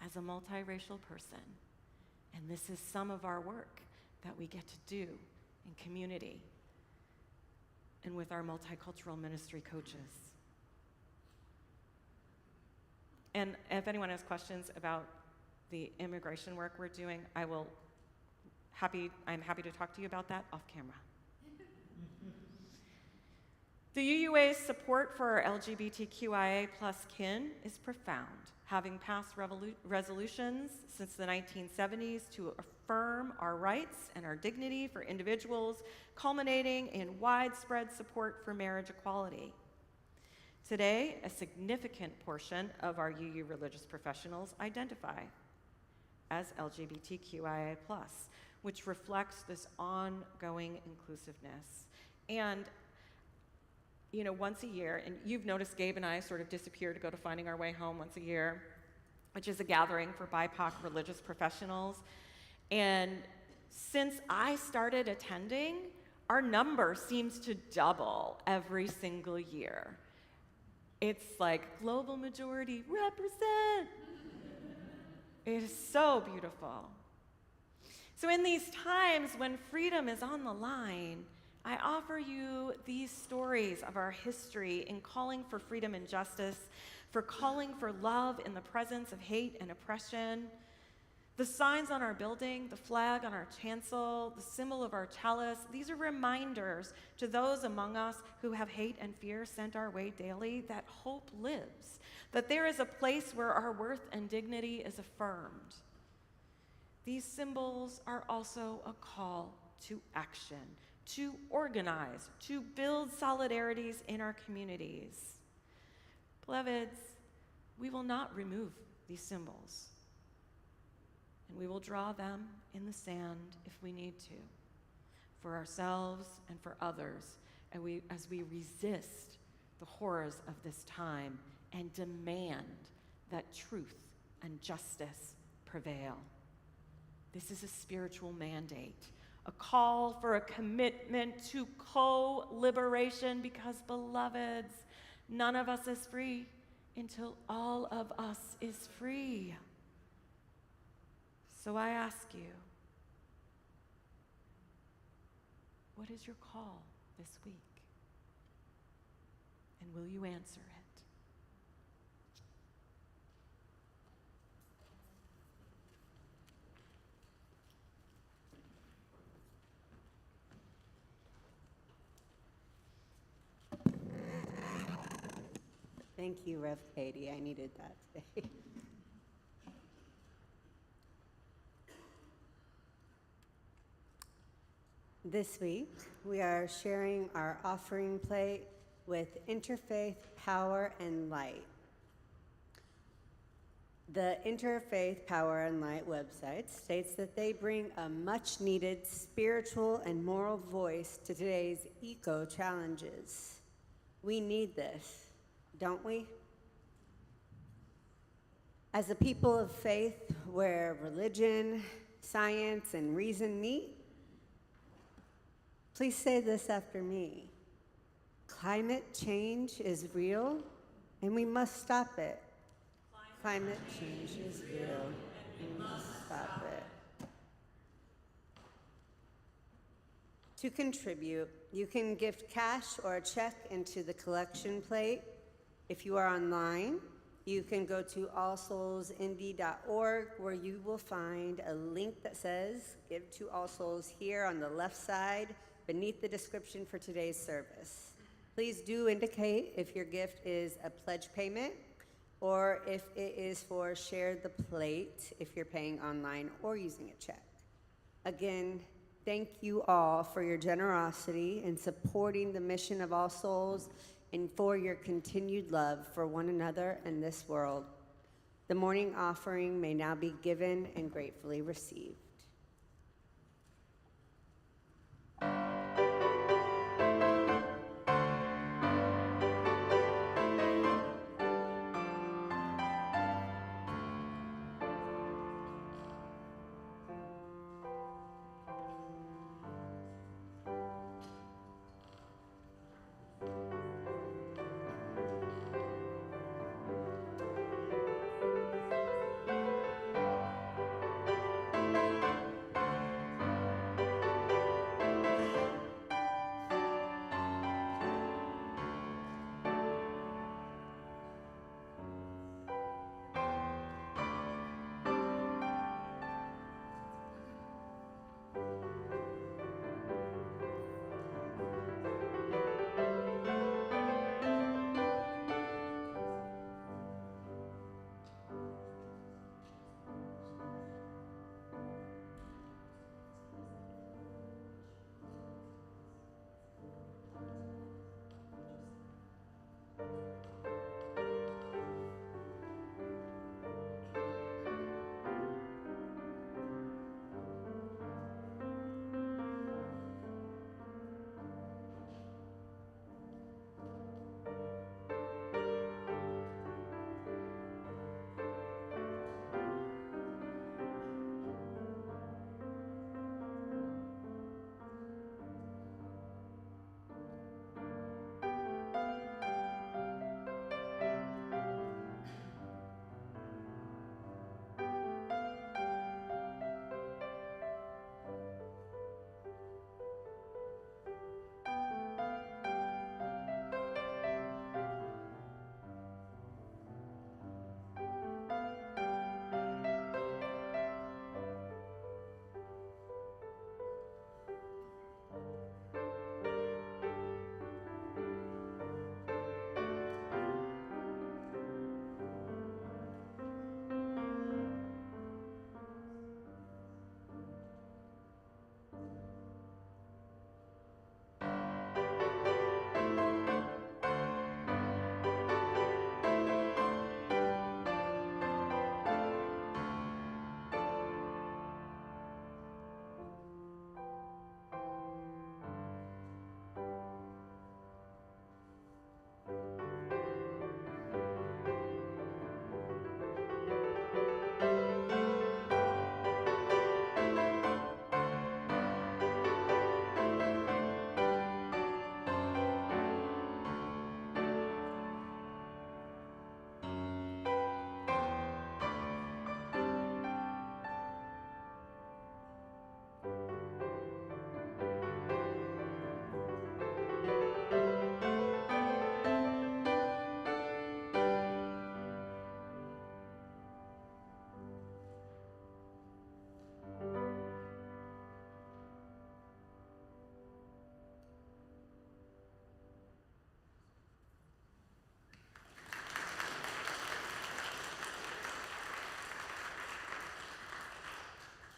Speaker 2: as a multiracial person. And this is some of our work that we get to do in community and with our multicultural ministry coaches. And if anyone has questions about the immigration work we're doing, I'm happy to talk to you about that off camera. The UUA's support for our LGBTQIA+ kin is profound, having passed resolutions since the 1970s to affirm our rights and our dignity for individuals, culminating in widespread support for marriage equality. Today, a significant portion of our UU religious professionals identify as LGBTQIA+, which reflects this ongoing inclusiveness. And once a year, and you've noticed Gabe and I sort of disappear to go to Finding Our Way Home once a year, which is a gathering for BIPOC religious professionals. And since I started attending, our number seems to double every single year. It's like global majority, represent. It is so beautiful. So in these times when freedom is on the line, I offer you these stories of our history in calling for freedom and justice, for calling for love in the presence of hate and oppression. The signs on our building, the flag on our chancel, the symbol of our chalice, these are reminders to those among us who have hate and fear sent our way daily that hope lives, that there is a place where our worth and dignity is affirmed. These symbols are also a call to action, to organize, to build solidarities in our communities. Beloveds, we will not remove these symbols, and we will draw them in the sand if we need to, for ourselves and for others, as we resist the horrors of this time and demand that truth and justice prevail. This is a spiritual mandate, a call for a commitment to co-liberation, because, beloveds, none of us is free until all of us is free. So I ask you, what is your call this week? And will you answer it?
Speaker 1: Thank you, Rev Katie. I needed that today. This week, we are sharing our offering plate with Interfaith Power and Light. The Interfaith Power and Light website states that they bring a much-needed spiritual and moral voice to today's eco-challenges. We need this, don't we? As a people of faith where religion, science, and reason meet, please say this after me. Climate change is real, and we must stop it. Climate change is real, and we must stop it. To contribute, you can gift cash or a check into the collection plate. If you are online, you can go to allsoulsindy.org, where you will find a link that says Give to All Souls here on the left side beneath the description for today's service. Please do indicate if your gift is a pledge payment or if it is for Share the Plate if you're paying online or using a check. Again, thank you all for your generosity in supporting the mission of All Souls and for your continued love for one another and this world. The morning offering may now be given and gratefully received.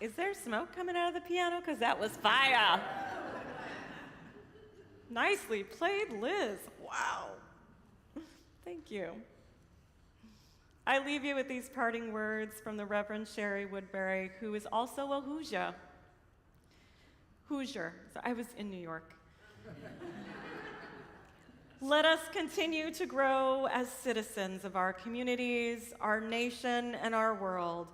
Speaker 2: Is there smoke coming out of the piano? Because that was fire. Nicely played, Liz. Wow. Thank you. I leave you with these parting words from the Reverend Sherry Woodbury, who is also a Hoosier. Hoosier. So I was in New York. Let us continue to grow as citizens of our communities, our nation, and our world.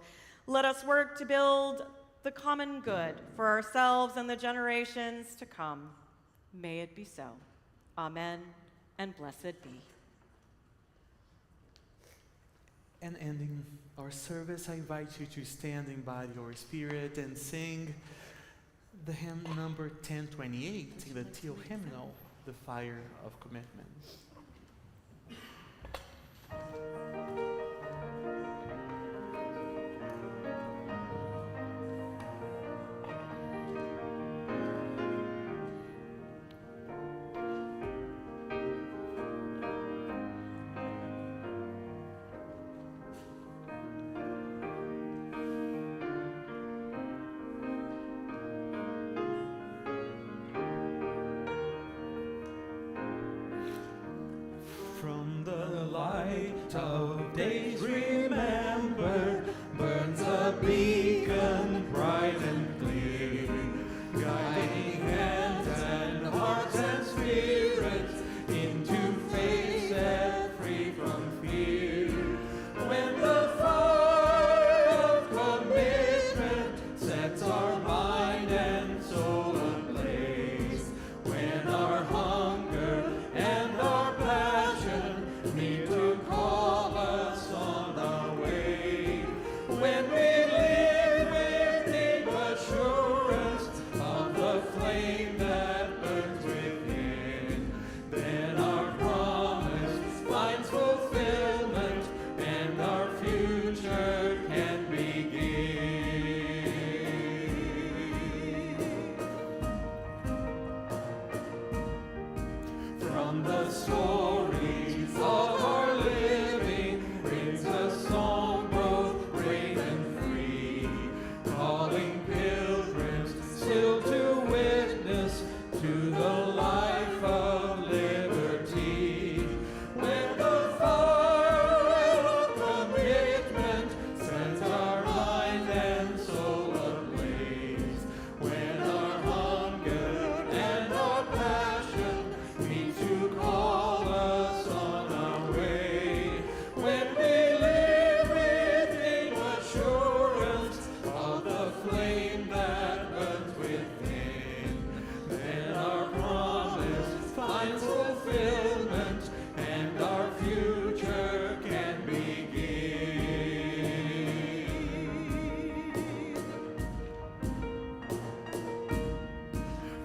Speaker 2: Let us work to build the common good for ourselves and the generations to come. May it be so. Amen, and blessed be.
Speaker 7: And ending our service, I invite you to stand in body or spirit and sing the hymn number 1028, the teal hymnal, The Fire of Commitment. From the light of days remembered burns a beacon bright and clear, guiding hands and hearts and spirits into faith set free from fear. When the fire of commitment sets our mind and soul ablaze, when our hunger and our passion meet to call us on our way, when we live with deep assurance of the flame that burns within, then our promise finds fulfillment and our future can begin. From the stories of our living brings a song both brave and free, calling pilgrims still to witness to the life of liberty. When the fire of commitment sets our mind and soul ablaze, when our hunger and our passion meet to call us on our way, when we live with deep assurance of the flame that burns within, then our promise finds fulfillment and our future can begin.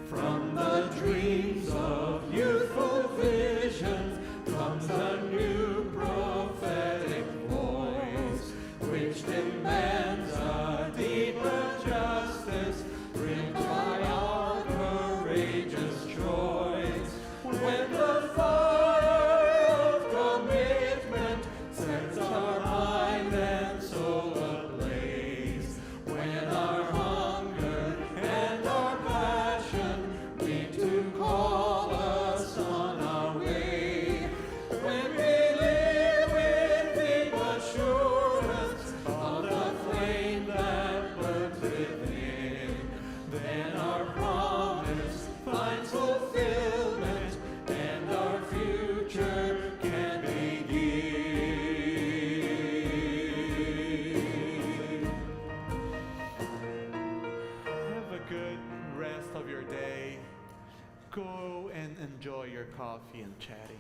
Speaker 7: From the dreams of youthful visions comes a new prophetic voice, which demands a deeper justice bring by our courageous choice. When the fire of commitment sets our mind and soul ablaze, when our hunger and our passion meet to call us on our way, when we live with deep assurance of the flame that burns within, then our promise finds fulfillment and our future can begin. Have a good rest of your day. Go and enjoy your coffee and chatting.